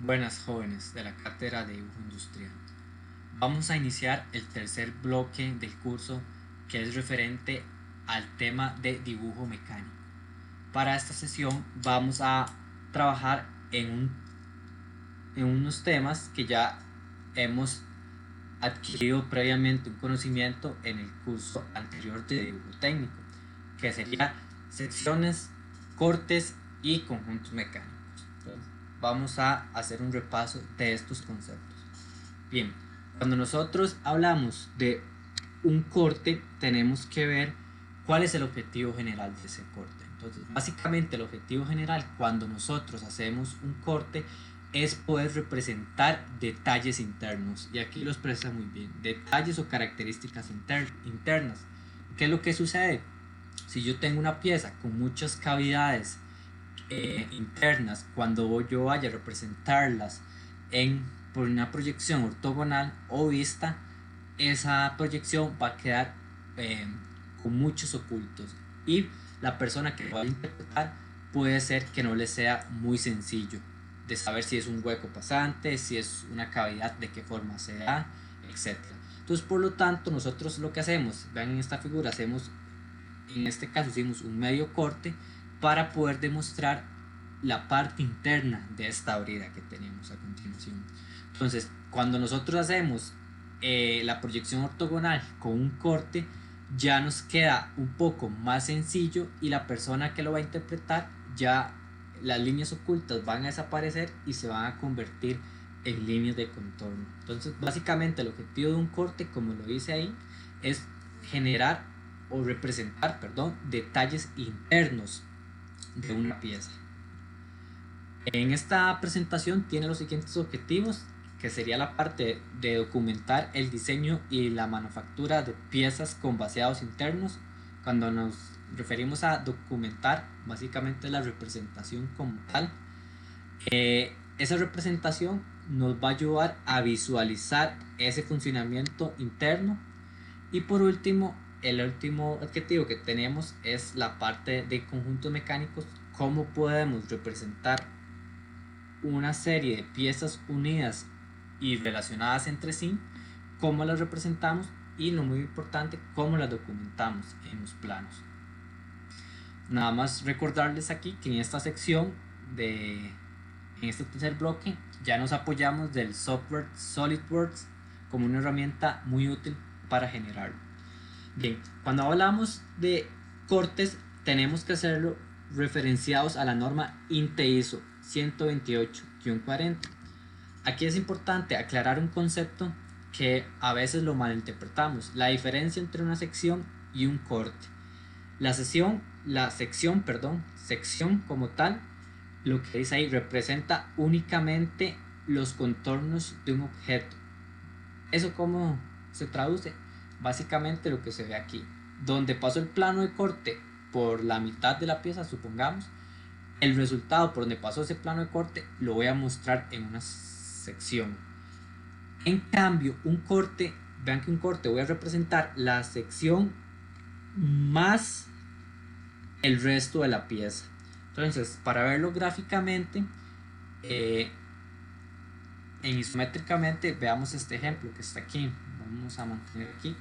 Buenas jóvenes de la cátedra de dibujo industrial. Vamos a iniciar el tercer bloque del curso que es referente al tema de dibujo mecánico. Para esta sesión vamos a trabajar en unos temas que ya hemos adquirido previamente un conocimiento en el curso anterior de dibujo técnico, que sería secciones, cortes y conjuntos mecánicos. Entonces, vamos a hacer un repaso de estos conceptos. Bien, cuando nosotros hablamos de un corte, tenemos que ver cuál es el objetivo general de ese corte. Entonces, básicamente el objetivo general cuando nosotros hacemos un corte es poder representar detalles internos, y aquí lo expresa muy bien: detalles o características internas. ¿Qué es lo que sucede? Si yo tengo una pieza con muchas cavidades internas, cuando yo vaya a representarlas por una proyección ortogonal o vista, esa proyección va a quedar con muchos ocultos, y la persona que lo va a interpretar puede ser que no le sea muy sencillo de saber si es un hueco pasante, si es una cavidad, de qué forma se da, etc. Entonces, por lo tanto, nosotros lo que hacemos, vean en esta figura, en este caso hicimos un medio corte para poder demostrar la parte interna de esta brida que tenemos a continuación. Entonces, cuando nosotros hacemos la proyección ortogonal con un corte, ya nos queda un poco más sencillo, y la persona que lo va a interpretar, ya las líneas ocultas van a desaparecer y se van a convertir en líneas de contorno. Entonces, básicamente el objetivo de un corte, como lo dice ahí, es generar o representar, detalles internos de una pieza. En esta presentación tiene los siguientes objetivos, que sería la parte de documentar el diseño y la manufactura de piezas con vaciados internos. Cuando nos referimos a documentar, básicamente la representación como tal. Esa representación nos va a ayudar a visualizar ese funcionamiento interno. Y por último, el último objetivo que tenemos es la parte de conjuntos mecánicos: cómo podemos representar una serie de piezas unidas y relacionadas entre sí, cómo las representamos, y lo muy importante, cómo las documentamos en los planos. Nada más recordarles aquí que en esta sección en este tercer bloque ya nos apoyamos del software SolidWorks como una herramienta muy útil para generarlo. Bien, cuando hablamos de cortes, tenemos que hacerlo referenciados a la norma INTE-ISO 128-40. Aquí es importante aclarar un concepto que a veces lo malinterpretamos: la diferencia entre una sección y un corte. La sección como tal, lo que dice ahí, representa únicamente los contornos de un objeto. ¿Eso cómo se traduce? Básicamente lo que se ve aquí, donde pasó el plano de corte por la mitad de la pieza, supongamos, el resultado por donde pasó ese plano de corte lo voy a mostrar en una sección. En cambio, un corte, vean que un corte voy a representar la sección más el resto de la pieza. Entonces, para verlo gráficamente, isométricamente, veamos este ejemplo que está aquí. Vamos a mantener aquí.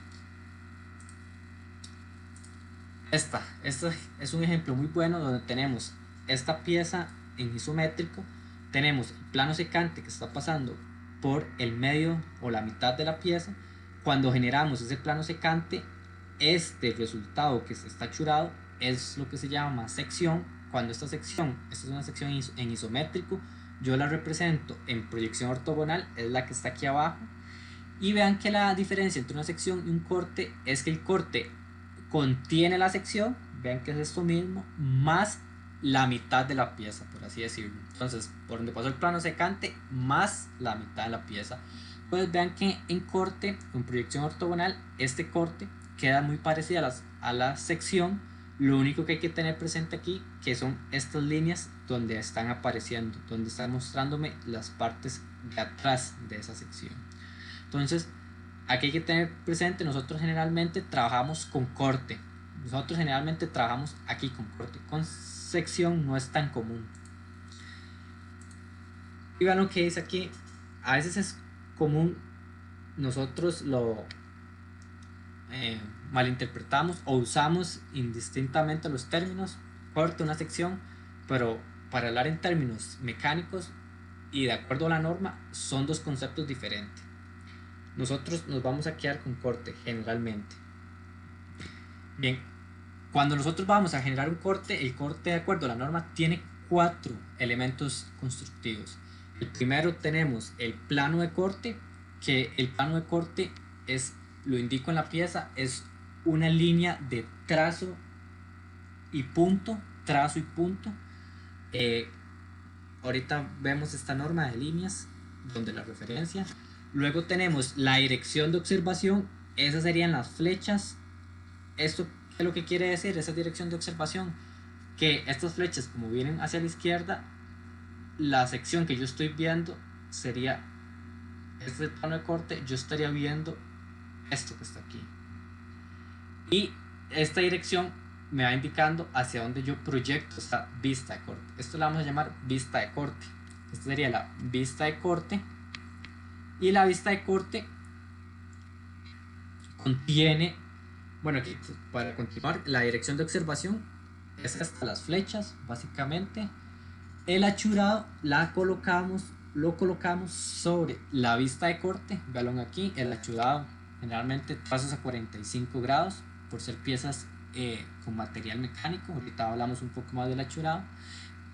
Esta es un ejemplo muy bueno donde tenemos esta pieza en isométrico, tenemos el plano secante que está pasando por el medio o la mitad de la pieza. Cuando generamos ese plano secante, este resultado que se está churado es lo que se llama sección. Cuando esta es una sección en isométrico, yo la represento en proyección ortogonal, es la que está aquí abajo. Y vean que la diferencia entre una sección y un corte es que el corte contiene la sección, vean que es esto mismo, más la mitad de la pieza, por así decirlo. Entonces, por donde pasó el plano secante, más la mitad de la pieza. Pues vean que en corte, en proyección ortogonal, este corte queda muy parecido a la sección. Lo único que hay que tener presente aquí, que son estas líneas donde están apareciendo, donde están mostrándome las partes de atrás de esa sección. Entonces, aquí hay que tener presente, nosotros generalmente trabajamos con corte. Nosotros generalmente trabajamos aquí con corte. Con sección no es tan común. Y vean lo que dice aquí. A veces es común, nosotros lo malinterpretamos o usamos indistintamente los términos corte, una sección, pero para hablar en términos mecánicos y de acuerdo a la norma son dos conceptos diferentes. Nosotros nos vamos a quedar con corte generalmente. Bien, cuando nosotros vamos a generar un corte, el corte de acuerdo a la norma tiene 4 elementos constructivos. El primero tenemos el plano de corte, que el plano de corte es, lo indico en la pieza, es una línea de trazo y punto, trazo y punto. Ahorita vemos esta norma de líneas donde la referencia. Luego tenemos la dirección de observación, esas serían las flechas. ¿Esto qué es lo que quiere decir? Esa dirección de observación, que estas flechas como vienen hacia la izquierda, la sección que yo estoy viendo sería este plano de corte, yo estaría viendo esto que está aquí. Y esta dirección me va indicando hacia dónde yo proyecto esta vista de corte. Esto la vamos a llamar vista de corte. Esta sería la vista de corte. Y la vista de corte contiene, bueno, aquí para continuar, la dirección de observación es hasta las flechas, básicamente. El achurado lo colocamos sobre la vista de corte. Vean aquí, el achurado generalmente trazos a 45 grados por ser piezas con material mecánico. Ahorita hablamos un poco más del achurado.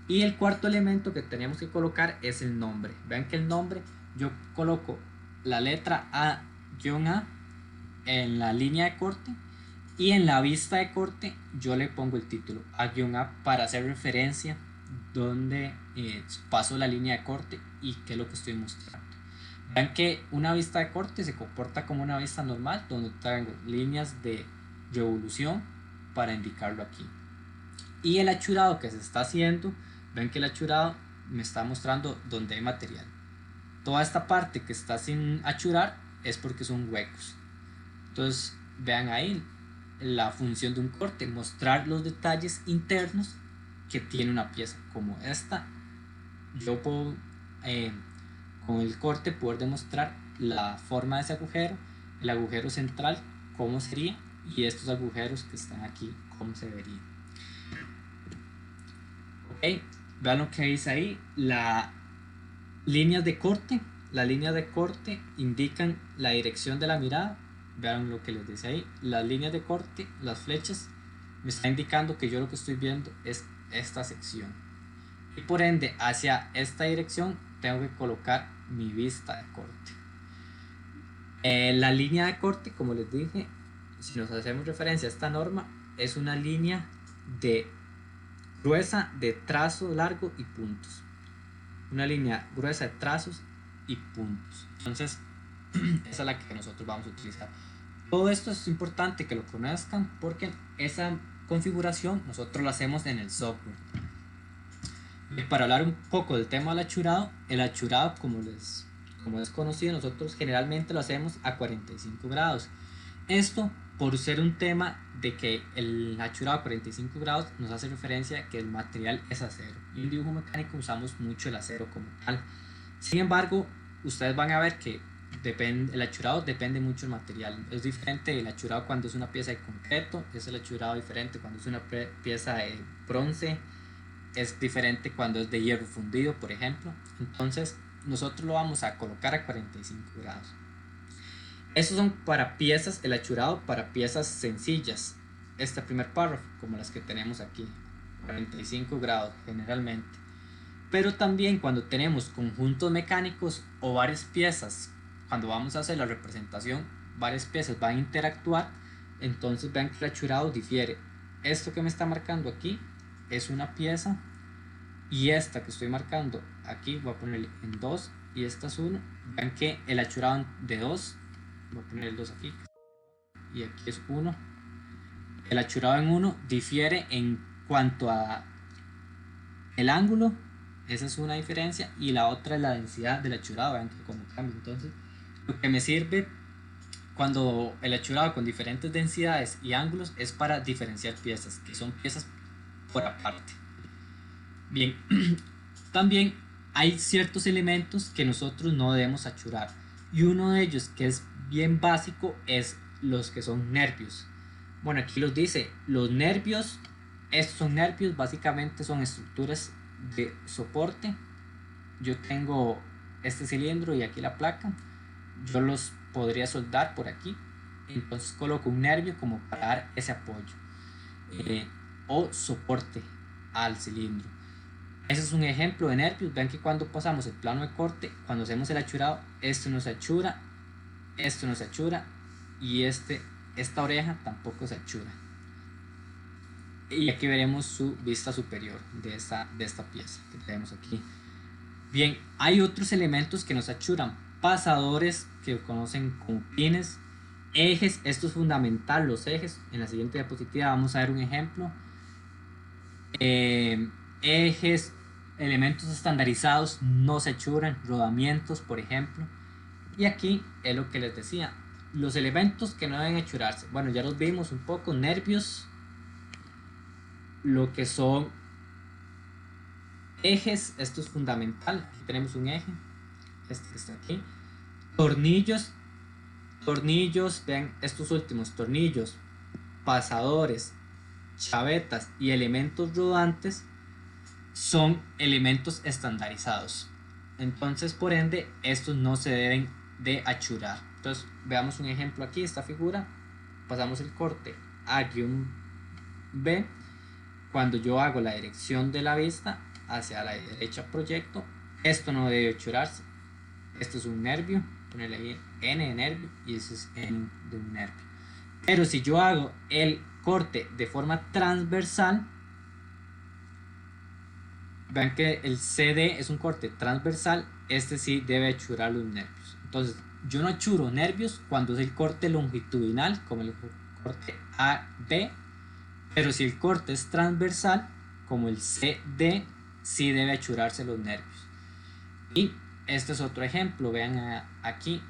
Y el cuarto elemento que tenemos que colocar es el nombre. Vean que el nombre, yo coloco la letra A en la línea de corte, y en la vista de corte yo le pongo el título A para hacer referencia donde paso la línea de corte y qué es lo que estoy mostrando. Vean que una vista de corte se comporta como una vista normal, donde tengo líneas de revolución para indicarlo aquí. Y el achurado que se está haciendo, ven que el achurado me está mostrando donde hay material. Toda esta parte que está sin achurar es porque son huecos. Entonces vean ahí la función de un corte, mostrar los detalles internos que tiene una pieza como esta. Yo puedo con el corte poder demostrar la forma de ese agujero, el agujero central cómo sería, y estos agujeros que están aquí cómo se verían. Ok, vean lo que dice ahí, las líneas de corte indican la dirección de la mirada. Vean lo que les dice ahí, las líneas de corte, las flechas me está indicando que yo lo que estoy viendo es esta sección, y por ende hacia esta dirección tengo que colocar mi vista de corte. La línea de corte, como les dije, si nos hacemos referencia a esta norma, es una línea gruesa de trazo largo y puntos, una línea gruesa de trazos y puntos. Entonces esa es la que nosotros vamos a utilizar. Todo esto es importante que lo conozcan porque esa configuración nosotros la hacemos en el software. Y para hablar un poco del tema del achurado, el achurado como es conocido, nosotros generalmente lo hacemos a 45 grados. Esto por ser un tema de que el achurado a 45 grados nos hace referencia a que el material es acero. Y en dibujo mecánico usamos mucho el acero como tal. Sin embargo, ustedes van a ver que el achurado depende mucho del material. Es diferente el achurado cuando es una pieza de concreto, es el achurado diferente cuando es una pieza de bronce, es diferente cuando es de hierro fundido, por ejemplo. Entonces nosotros lo vamos a colocar a 45 grados. Estos son para piezas, el achurado para piezas sencillas. Este primer párrafo, como las que tenemos aquí, 45 grados generalmente. Pero también cuando tenemos conjuntos mecánicos o varias piezas, cuando vamos a hacer la representación, varias piezas van a interactuar, entonces vean que el achurado difiere. Esto que me está marcando aquí es una pieza, y esta que estoy marcando aquí voy a poner en 2 y esta es 1. Vean que el achurado de 2, voy a poner el 2 aquí y aquí es 1. El achurado en 1 difiere en cuanto a el ángulo, esa es una diferencia, y la otra es la densidad del achurado. Vean que como cambia. Entonces lo que me sirve cuando el achurado con diferentes densidades y ángulos es para diferenciar piezas, que son piezas por aparte. Bien, también hay ciertos elementos que nosotros no debemos achurar. Y uno de ellos, que es bien básico, es los que son nervios. Bueno, aquí los dice, los nervios, estos son nervios, básicamente son estructuras de soporte. Yo tengo este cilindro y aquí la placa, yo los podría soldar por aquí, entonces coloco un nervio como para dar ese apoyo o soporte al cilindro. Ese es un ejemplo de nervios. Vean que cuando pasamos el plano de corte, cuando hacemos el achurado, esto no se achura, esto no se achura y esta oreja tampoco se achura. Y aquí veremos su vista superior de esta pieza que tenemos aquí. Bien, hay otros elementos que nos achuran, pasadores que conocen como pines, ejes, esto es fundamental, los ejes. En la siguiente diapositiva vamos a ver un ejemplo. Ejes, elementos estandarizados no se achuran, rodamientos por ejemplo. Y aquí es lo que les decía, los elementos que no deben achurarse. Bueno, ya los vimos un poco, nervios, lo que son ejes, esto es fundamental. Aquí tenemos un eje, este que está aquí. Tornillos, vean estos últimos, tornillos, pasadores, chavetas y elementos rodantes son elementos estandarizados. Entonces, por ende, estos no se deben de achurar. Entonces, veamos un ejemplo aquí, esta figura. Pasamos el corte A-B. Cuando yo hago la dirección de la vista hacia la derecha proyecto, esto no debe achurarse. Esto es un nervio, ponerle ahí N de nervio y ese es N de un nervio. Pero si yo hago el corte de forma transversal, vean que el CD es un corte transversal, este sí debe achurar los nervios. Entonces, yo no achuro nervios cuando es el corte longitudinal, como el corte AB, pero si el corte es transversal, como el CD, sí debe achurarse los nervios. Y este es otro ejemplo, vean aquí,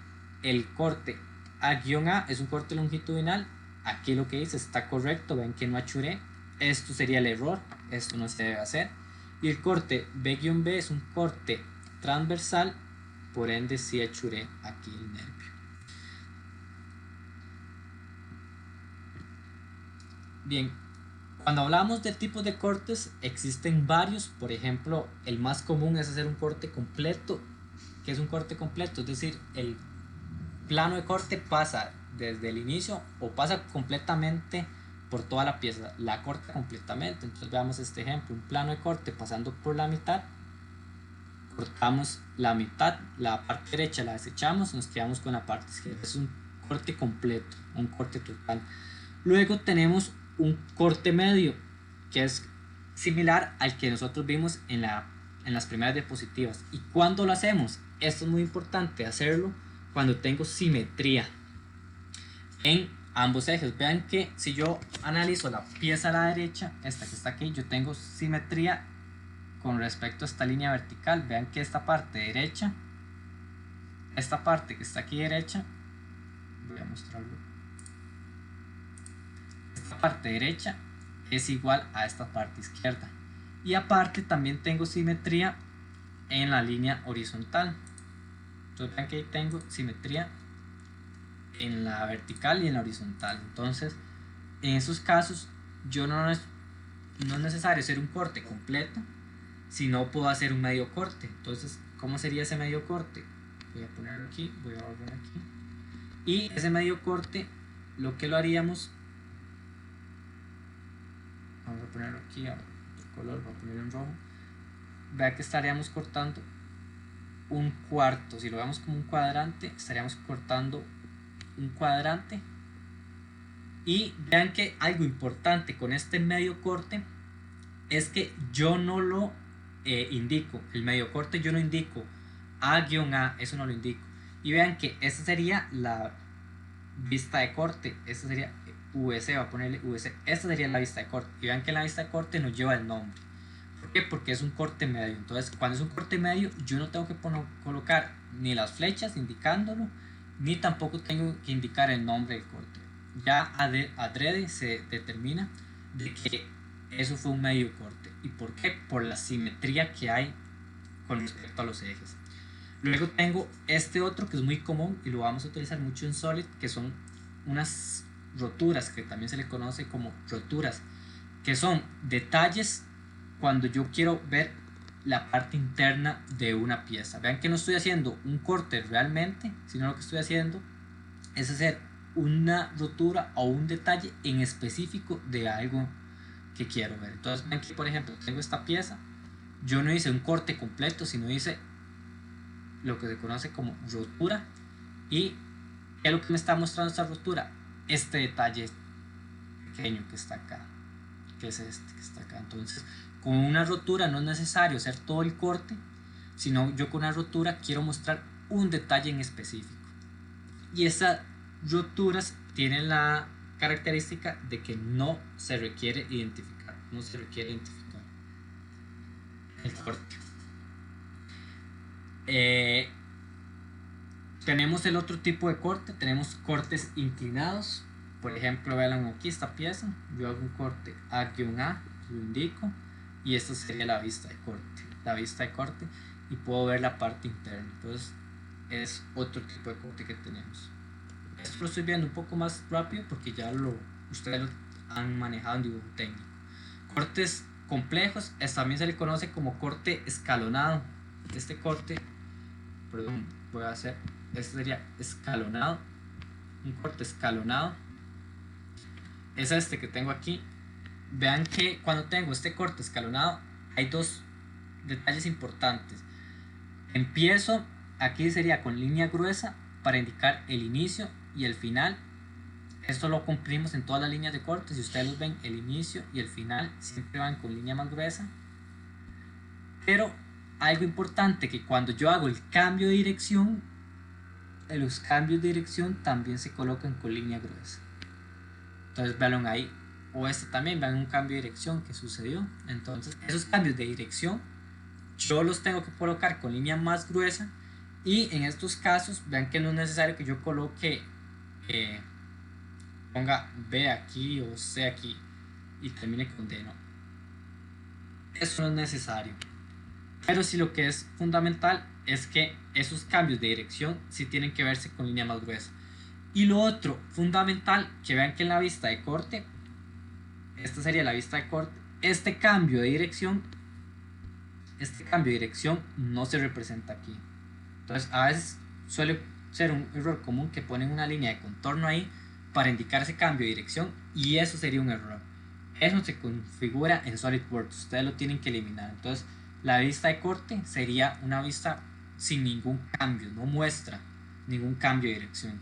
el corte A-A es un corte longitudinal, aquí lo que dice está correcto, ven que no achuré, esto sería el error, esto no se debe hacer. Y el corte B-B es un corte transversal, por ende sí achuré aquí el nervio. Bien, cuando hablamos de tipos de cortes, existen varios. Por ejemplo, el más común es hacer un corte completo. ¿Qué es un corte completo? Es decir, el plano de corte pasa desde el inicio o pasa completamente por toda la pieza, la corta completamente. Entonces veamos este ejemplo, un plano de corte pasando por la mitad, cortamos la mitad, la parte derecha la desechamos, nos quedamos con la parte izquierda. Es un corte completo, un corte total. Luego tenemos un corte medio, que es similar al que nosotros vimos en las primeras diapositivas. ¿Y cuándo lo hacemos? Esto es muy importante hacerlo cuando tengo simetría en ambos ejes. Vean que si yo analizo la pieza a la derecha, esta que está aquí, yo tengo simetría con respecto a esta línea vertical. Vean que esta parte derecha, esta parte que está aquí derecha, voy a mostrarlo, esta parte derecha es igual a esta parte izquierda. Y aparte también tengo simetría en la línea horizontal. Entonces vean que ahí tengo simetría en la vertical y en la horizontal. Entonces, en esos casos, yo no es necesario hacer un corte completo, sino puedo hacer un medio corte. Entonces, ¿cómo sería ese medio corte? Voy a ponerlo aquí, voy a volver aquí. Y ese medio corte, lo que lo haríamos, vamos a ponerlo aquí a otro color, voy a ponerlo en rojo. Vea que estaríamos cortando un cuarto. Si lo vemos como un cuadrante, estaríamos cortando un cuadrante. Y vean que algo importante con este medio corte es que yo no lo indico. El medio corte yo no indico A-A, eso no lo indico. Y vean que esta sería la vista de corte, esta sería VC, va a ponerle VC, esta sería la vista de corte. Y vean que la vista de corte nos lleva el nombre. ¿Por qué? Porque es un corte medio. Entonces, cuando es un corte medio, yo no tengo que colocar ni las flechas indicándolo, ni tampoco tengo que indicar el nombre del corte. Ya adrede se determina de que eso fue un medio corte. ¿Y por qué? Por la simetría que hay con respecto a los ejes. Luego tengo este otro que es muy común y lo vamos a utilizar mucho en Solid, que son unas roturas, que también se le conoce como roturas, que son detalles cuando yo quiero ver la parte interna de una pieza. Vean que no estoy haciendo un corte realmente, sino lo que estoy haciendo es hacer una rotura o un detalle en específico de algo que quiero ver. Entonces ven que, por ejemplo, tengo esta pieza, yo no hice un corte completo, sino hice lo que se conoce como rotura. ¿Y qué es lo que me está mostrando esta rotura? Este detalle pequeño que está acá, que es este que está acá. Entonces, con una rotura no es necesario hacer todo el corte, sino yo con una rotura quiero mostrar un detalle en específico. Y esas roturas tienen la característica de que no se requiere identificar, el corte. Tenemos el otro tipo de corte, tenemos cortes inclinados. Por ejemplo, vean aquí esta pieza, yo hago un corte A-A, lo indico, y esta sería la vista de corte, y puedo ver la parte interna. Entonces es otro tipo de corte que tenemos. Esto lo estoy viendo un poco más rápido porque ya ustedes lo han manejado en dibujo técnico. Cortes complejos, también se le conoce como corte escalonado. Este corte, perdón, voy a hacer, este sería escalonado. Un corte escalonado es este que tengo aquí. Vean que cuando tengo este corte escalonado hay dos detalles importantes. Empiezo, aquí sería con línea gruesa para indicar el inicio y el final. Esto lo cumplimos en todas las líneas de corte. Si ustedes los ven, el inicio y el final siempre van con línea más gruesa. Pero algo importante, que cuando yo hago el cambio de dirección, los cambios de dirección también se colocan con línea gruesa. Entonces vean ahí, o este también, vean un cambio de dirección que sucedió. Entonces esos cambios de dirección yo los tengo que colocar con línea más gruesa, y en estos casos vean que no es necesario que yo coloque ponga B aquí o C aquí y termine con D, no, eso no es necesario. Pero sí, lo que es fundamental es que esos cambios de dirección sí tienen que verse con línea más gruesa. Y lo otro fundamental, que vean que en la vista de corte, esta sería la vista de corte, este cambio de dirección no se representa aquí. Entonces a veces suele ser un error común que ponen una línea de contorno ahí para indicar ese cambio de dirección, y eso sería un error. Eso se configura en SolidWorks, ustedes lo tienen que eliminar. Entonces la vista de corte sería una vista sin ningún cambio, no muestra ningún cambio de dirección.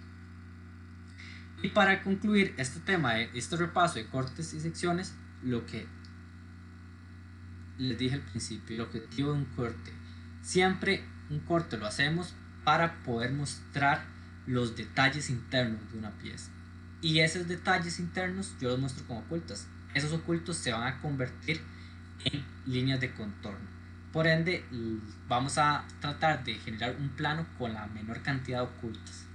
Y para concluir este tema, este repaso de cortes y secciones, lo que les dije al principio, el objetivo de un corte, siempre un corte lo hacemos para poder mostrar los detalles internos de una pieza, y esos detalles internos yo los muestro como ocultos. Esos ocultos se van a convertir en líneas de contorno. Por ende, vamos a tratar de generar un plano con la menor cantidad de ocultas.